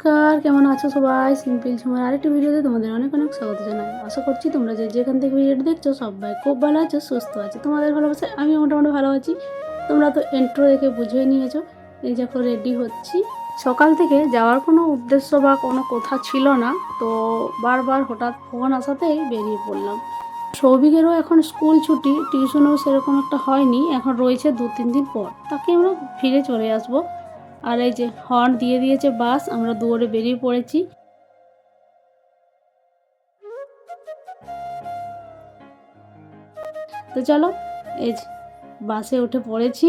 নমস্কার, কেমন আছো সবাই? সিম্পল ঝুমার আরেকটি ভিডিওতে তোমাদের অনেক অনেক স্বাগত জানাই। আশা করছি তোমরা যেখান থেকে ভিডিওটি দেখছো সবাই খুব ভালো আছো, সুস্থ আছো। তোমাদের ভালোবাসায় আমি মোটামুটি ভালো আছি। তোমরা তো ইন্ট্রো দেখে বুঝেই নিয়েছো। এই দেখো রেডি হচ্ছি। সকাল থেকে যাওয়ার কোনো উদ্দেশ্য বা কোনো কথা ছিল না, তো বারবার হঠাৎ ফোন আসাতেই বেরিয়ে পড়লাম। সৌভিকেরও এখন স্কুল ছুটি, টিউশনও সেরকম একটা হয়নি, এখন রয়েছে 2-3 দিন পর তাকে আমরা ফিরে চলে আসবো। আর এই যে হর্ন দিয়ে দিয়েছে বাস, আমরা দুয়ারে বেরিয়ে পড়েছি। তো চলো, এই যে বাসে উঠে পড়েছি,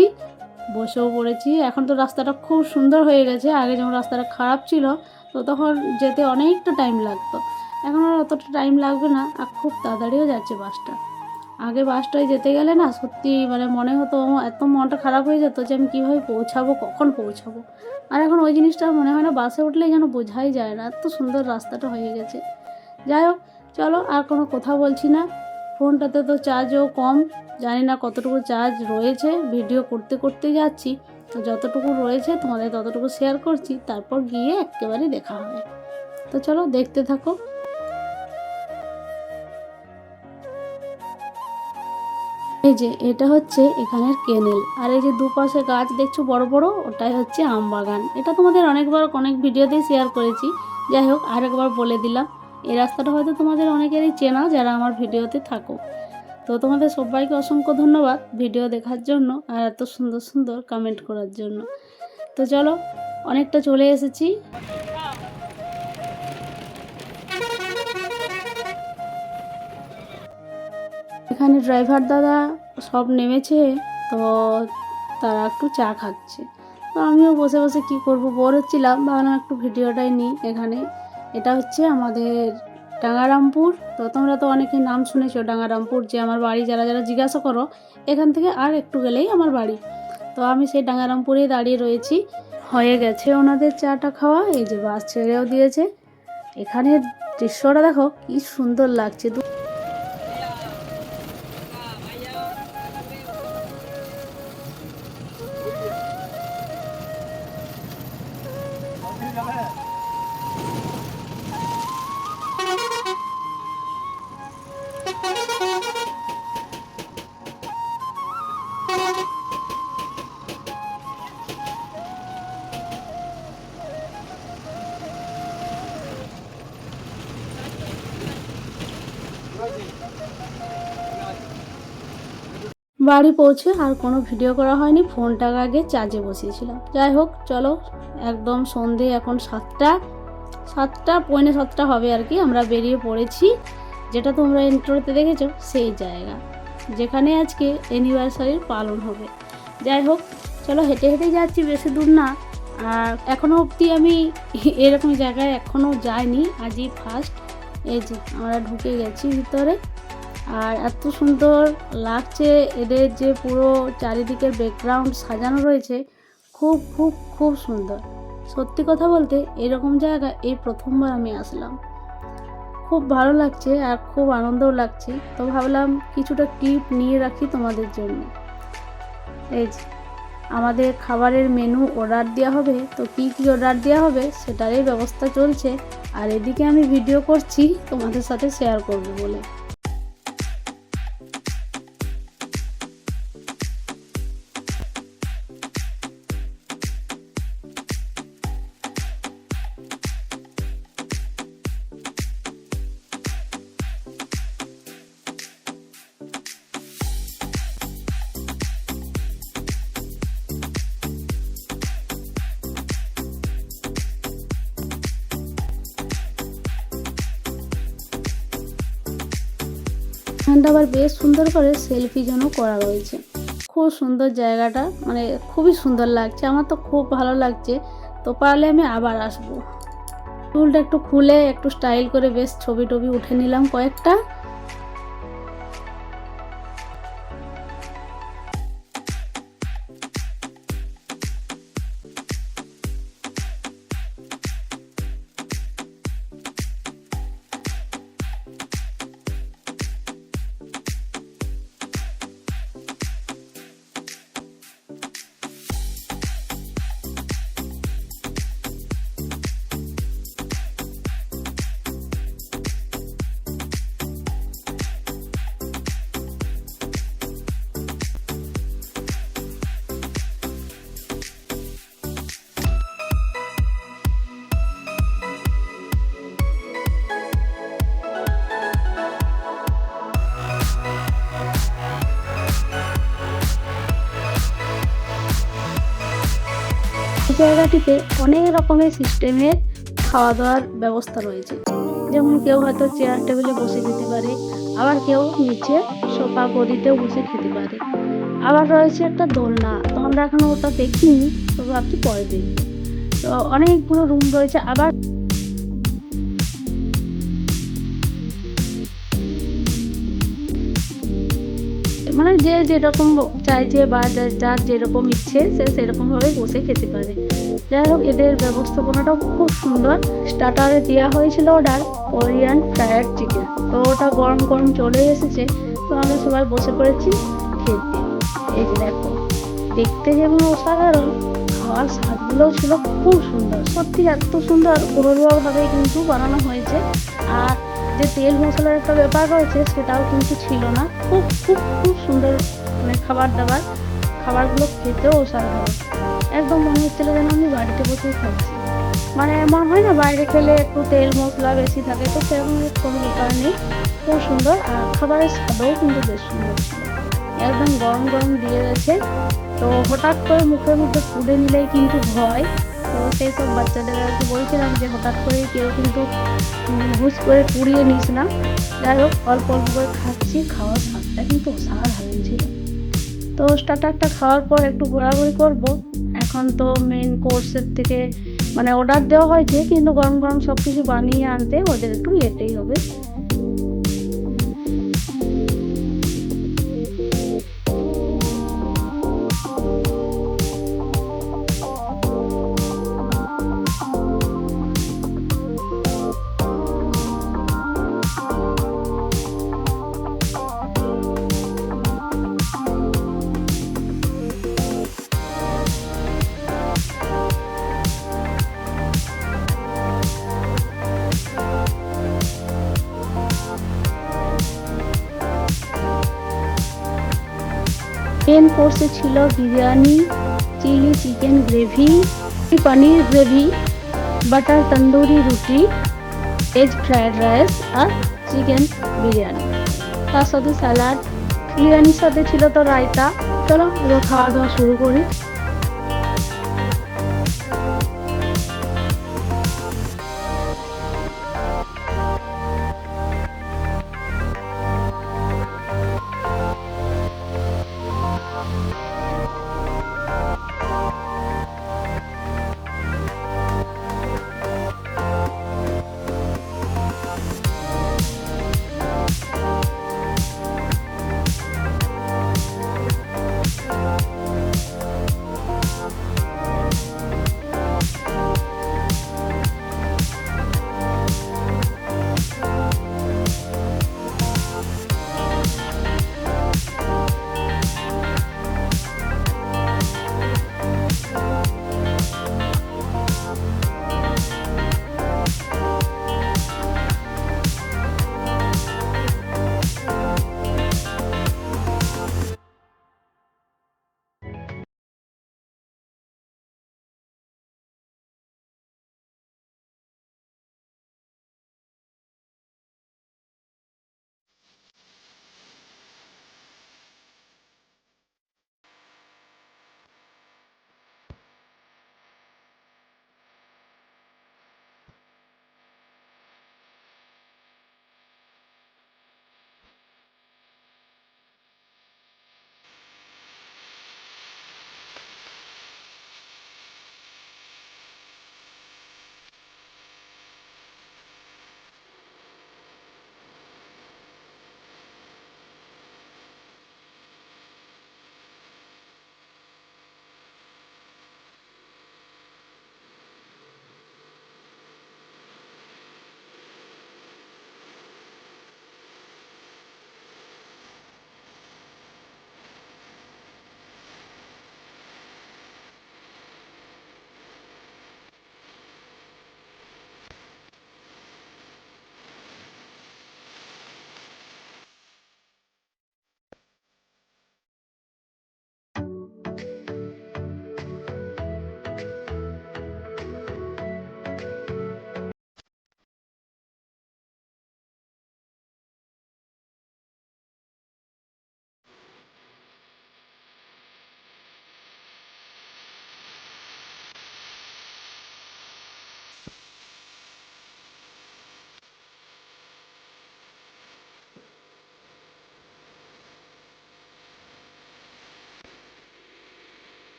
বসেও পড়েছি। এখন তো রাস্তাটা খুব সুন্দর হয়ে গেছে। আগে যেমন রাস্তাটা খারাপ ছিল, তো তখন যেতে অনেকটা টাইম লাগতো। এখন আর অতটা টাইম লাগবে না, আর খুব তাড়াতাড়িও যাচ্ছে বাসটা। আগে বাসটায় যেতে গেলে না সত্যি মানে মনে হতো, এত মনটা খারাপ হয়ে যেত যে আমি কীভাবে পৌঁছাবো, কখন পৌঁছাবো। আর এখন ওই জিনিসটা মনে হয় না, বাসে উঠলেই যেন বোঝাই যায় না, এত সুন্দর রাস্তাটা হয়ে গেছে। যাই হোক, চলো আর কোনো কথা বলছি না। ফোনটাতে তো চার্জও কম, জানি না কতটুকু চার্জ রয়েছে। ভিডিও করতে করতে যাচ্ছি, তো যতটুকু রয়েছে তোমাদের ততটুকু শেয়ার করছি, তারপর গিয়ে একেবারে দেখা হবে। তো চলো দেখতে থাকো। এই যে এটা হচ্ছে এখানের কেনেল, আর এই যে দুপাশে গাছ দেখছো বড় বড়, ওটাই হচ্ছে আম বাগান। এটা তোমাদের অনেক ভিডিওতেই শেয়ার করেছি। যাই হোক, আরেকবার বলে দিলাম। এই রাস্তাটা হয়তো তোমাদের অনেকেরই চেনা যারা আমার ভিডিওতে থাকো। তো তোমাদের সবাইকে অসংখ্য ধন্যবাদ ভিডিও দেখার জন্য আর এত সুন্দর সুন্দর কমেন্ট করার জন্য। তো চলো, অনেকটা চলে এসেছি। এখানে ড্রাইভার দাদা সব নেমেছে, তো তারা একটু চা খাচ্ছে। তো আমিও বসে বসে কি করব, বোর হচ্ছিলাম, ভাবলাম একটু ভিডিওটাই নিই। এখানে এটা হচ্ছে আমাদের ডাঙ্গারামপুর। তো তোমরা তো অনেকে নাম শুনেছো ডাঙ্গারামপুর, যে আমার বাড়ি। যারা যারা জিজ্ঞাসা করো, এখান থেকে আর একটু গেলেই আমার বাড়ি। তো আমি সেই ডাঙ্গারামপুরেই দাঁড়িয়ে রয়েছি। হয়ে গেছে ওনাদের চাটা খাওয়া, এই যে বাস ছেড়েও দিয়েছে। এখানের দৃশ্যটা দেখো কি সুন্দর লাগছে। বাড়ি পৌঁছে আর কোনো ভিডিও করা হয়নি, ফোনটা আগে চার্জে বসিয়েছিলাম। যাই হোক, চলো একদম সন্ধে, এখন 7:07 হবে আর কি। আমরা বেরিয়ে পড়েছি, যেটা তোমরা ইন্ট্রোতে দেখেছো সেই জায়গা, যেখানে আজকে অ্যানিভার্সারির পালন হবে। যাই হোক, চলো হেঁটে হেঁটে যাচ্ছি, বেশি দূর না। আর এখনও অবধি আমি এরকম জায়গায় এখনও যাইনি, আজই ফার্স্ট। এই যে আমরা ঢুকে গেছি ভিতরে, আর এত সুন্দর লাগছে। এদের যে পুরো চারিদিকের ব্যাকগ্রাউন্ড সাজানো রয়েছে, খুব খুব খুব সুন্দর। সত্যি কথা বলতে এরকম জায়গা এই প্রথমবার আমি আসলাম। খুব ভালো লাগছে আর খুব আনন্দও লাগছে। তো ভাবলাম কিছুটা ক্লিপ নিয়ে রাখি তোমাদের জন্য। এই যে আমাদের খাবারের মেনু অর্ডার দেওয়া হবে, তো কী কী অর্ডার দেওয়া হবে সেটারই ব্যবস্থা চলছে। আর এদিকে আমি ভিডিও করছি তোমাদের সাথে শেয়ার করব বলে। এখানটা আবার বেশ সুন্দর করে সেলফি জোনও করা রয়েছে। খুব সুন্দর জায়গাটা, মানে খুবই সুন্দর লাগছে, আমার তো খুব ভালো লাগছে। তো পারলে আমি আবার আসবো। চুলটা একটু খুলে একটু স্টাইল করে বেশ ছবি টবি উঠে নিলাম কয়েকটা। জায়গাটিতে অনেক রকমের সিস্টেমের খাওয়া দাওয়ার ব্যবস্থা রয়েছে। যেমন কেউ হয়তো চেয়ার টেবিলে বসে খেতে পারে, আবার কেউ নিচে সোফা গদিতেও বসে খেতে পারে। আবার রয়েছে একটা দোলনা, তো আমরা এখনো ওটা দেখিনি, তো ভাবছি পরে দেখব। তো অনেকগুলো রুম রয়েছে। আবার মানে যে যেরকম চাইছে বা যার যেরকম ইচ্ছে সে সেরকমভাবে বসে খেতে পারে। যাই হোক, এদের ব্যবস্থাপনাটাও খুব সুন্দর। স্টার্টারে দেওয়া হয়েছিল অর্ডার কোরিয়ান ফ্রায়েড চিকেন, তো ওটা গরম গরম চলে এসেছে। তো আমরা সবাই বসে পড়েছি খেতে। এই যে দেখো, দেখতে যেমন অসাধারণ, খাওয়ার স্বাদগুলোও ছিল খুব সুন্দর। সত্যি এত সুন্দর ঘরোয়াভাবে কিন্তু বানানো হয়েছে। আর যে তেল মশলার একটা ব্যাপার রয়েছে সেটাও কিন্তু ছিল না। খুব খুব খুব সুন্দর মানে খাবারগুলো খেতেও অসাধারণ। একদম মনে হচ্ছিল যেন আমি বাড়িতে বসেই খাচ্ছি। মানে এমন হয় না বাইরে খেলে একটু তেল মশলা বেশি থাকে, তো সেরকম কোনো ব্যাপার নেই। খুব সুন্দর, আর খাবারের স্বাদও কিন্তু বেশ সুন্দর ছিল। একদম গরম গরম দিয়ে গেছে। তো হঠাৎ করে মুখের মধ্যে পুড়ে নিলেই কিন্তু ভয়। তো সেই সব বাচ্চাদের আর কি বলছিলাম যে হঠাৎ করে কেউ কিন্তু হুশ করে পুড়িয়ে নিস না। যাই হোক, অল্প অল্প করে খাচ্ছি, খাওয়ার স্বাদটা কিন্তু অসাধারণ ছিল। তো স্টার্টারটা খাওয়ার পর একটু ঘোরাঘুরি করব। এখন তো মেন কোর্সের থেকে মানে অর্ডার দেওয়া হয়েছে, কিন্তু গরম গরম সব কিছু বানিয়ে আনতে ওদের একটু লেটেই হবে। মেন কোর্সে ছিল বিরিয়ানি, চিলি চিকেন গ্রেভি, পনির গ্রেভি, বাটার তন্দুরি রুটি, ভেজ ফ্রায়েড রাইস আর চিকেন বিরিয়ানি, তার সাথে স্যালাড। বিরিয়ানির সাথে ছিল তো রায়তা। চলো এবার খাওয়া দাওয়া শুরু করি।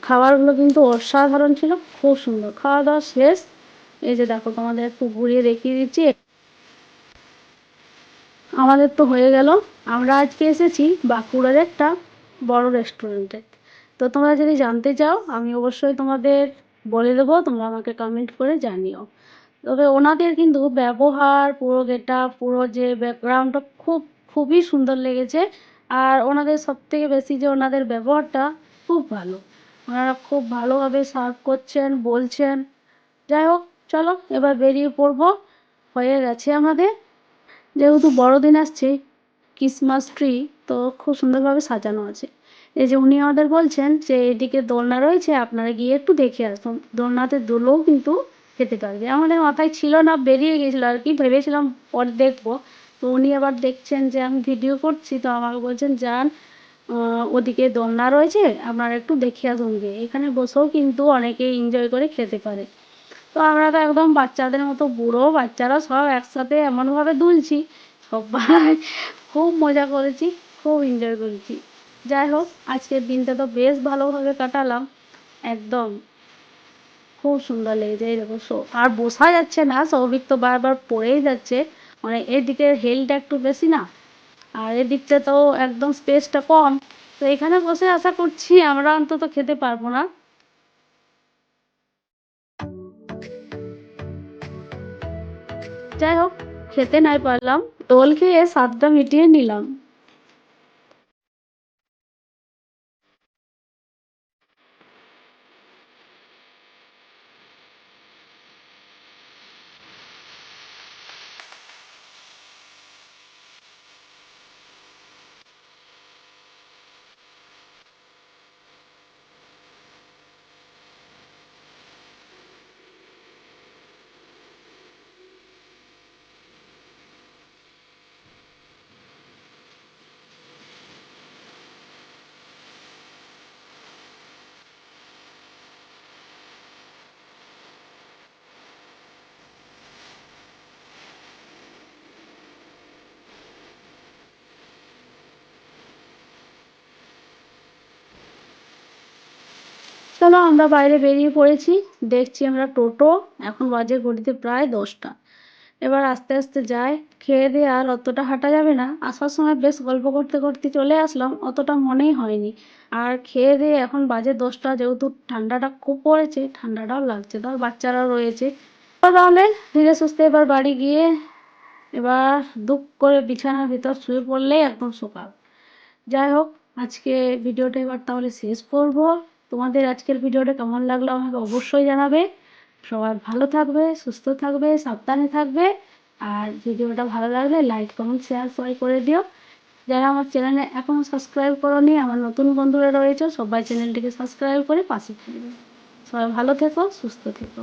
খাবারগুলো কিন্তু অসাধারণ ছিল, খুব সুন্দর। খাওয়া দাওয়া শেষ, এই যে দেখো তোমাদের একটু ঘুরিয়ে দেখিয়ে দিচ্ছি। আমাদের তো হয়ে গেল। আমরা আজকে এসেছি বাঁকুড়ার একটা বড় রেস্টুরেন্টে। তো তোমরা যদি জানতে চাও আমি অবশ্যই তোমাদের বলে দেবো, তোমরা আমাকে কমেন্ট করে জানিও। তবে ওনাদের কিন্তু ব্যবহার, পুরো গেটআপ, পুরো যে ব্যাকগ্রাউন্ডটা খুবই সুন্দর লেগেছে। আর ওনাদের সবথেকে বেশি যে ওনাদের ব্যবহারটা খুব ভালো। ওনারা খুব ভালোভাবে সার্ভ করছেন, বলছেন। যাই হোক, চলো এবার বেরিয়ে পড়বো। হয়ে গেছে আমাদের। যেহেতু বড়দিন আসছে, ক্রিসমাস ট্রি তো খুব সুন্দরভাবে সাজানো আছে। এই যে উনি আমাদের বলছেন যে এদিকে দোলনা রয়েছে, আপনারা গিয়ে একটু দেখে আসুন। দোলনাতে দোলও কিন্তু খেতে পারবে। আমাদের মাথায় ছিল না, বেরিয়ে গেছিলো আর কি, ভেবেছিলাম পরে দেখবো। তো উনি আবার দেখছেন যে আমি ভিডিও করছি, তো আমাকে বলছেন যান ওদিকে দোলনা রয়েছে, আপনারা একটু দেখে আসুন গিয়ে। এখানে বসেও কিন্তু অনেকে এনজয় করে খেতে পারে। তো আমরা তো একদম বাচ্চাদের মতো, বুড়ো বাচ্চারা সব একসাথে এমনভাবে দুলছি, সবাই খুব মজা করেছি, খুব এনজয় করেছি। যাই হোক, আজকের দিনটা তো বেশ ভালোভাবে কাটালাম। একদম খুব সুন্দর লেগেছে। এই দেখো আর বসা যাচ্ছে না, সৌভিক তো বারবার পড়েই যাচ্ছে। মানে এদিকের হেলটা একটু বেশি না, আর এদিকটা তো একদম স্পেসটা কম। তো এখানে বসে আশা করছি আমরা অন্তত খেতে পারবো না। যাই হোক, খেতে নাই পারলাম, দোল খেয়ে স্বাদটা মিটিয়ে নিলাম। চলো আমরা বাইরে বেরিয়ে পড়েছি। দেখছি আমরা টোটো, এখন বাজে ঘড়িতে প্রায় 10টা। এবার আস্তে আস্তে যাই। খেয়ে দিয়ে আর অতটা হাঁটা যাবে না। আসার সময় বেশ গল্প করতে করতে চলে আসলাম, অতটা মনেই হয়নি। আর খেয়ে দিয়ে এখন বাজে 10টা, যেহেতু ঠান্ডাটা খুব পড়েছে, ঠান্ডাটাও লাগছে, তার বাচ্চারাও রয়েছে। তো তাহলে ধীরে সুস্থে এবার বাড়ি গিয়ে এবার দুপ করে বিছানার ভিতর শুয়ে পড়লেই একদম সকাল। যাই হোক, আজকে ভিডিওটা এবার তাহলে শেষ করব। তোমাদের আজকের ভিডিওটা কেমন লাগলো আমাকে অবশ্যই জানাবে। সবাই ভালো থাকবে, সুস্থ থাকবে, সাবধানে থাকবে। আর ভিডিওটা ভালো লাগলে লাইক, কমেন্ট, শেয়ার সবাই করে দিও। যারা আমার চ্যানেলে এখনও সাবস্ক্রাইব করোনি, আমার নতুন বন্ধুরা রয়েছে, সবাই চ্যানেলটিকে সাবস্ক্রাইব করে পাশে থাকবে। সবাই ভালো থেকো, সুস্থ থেকো।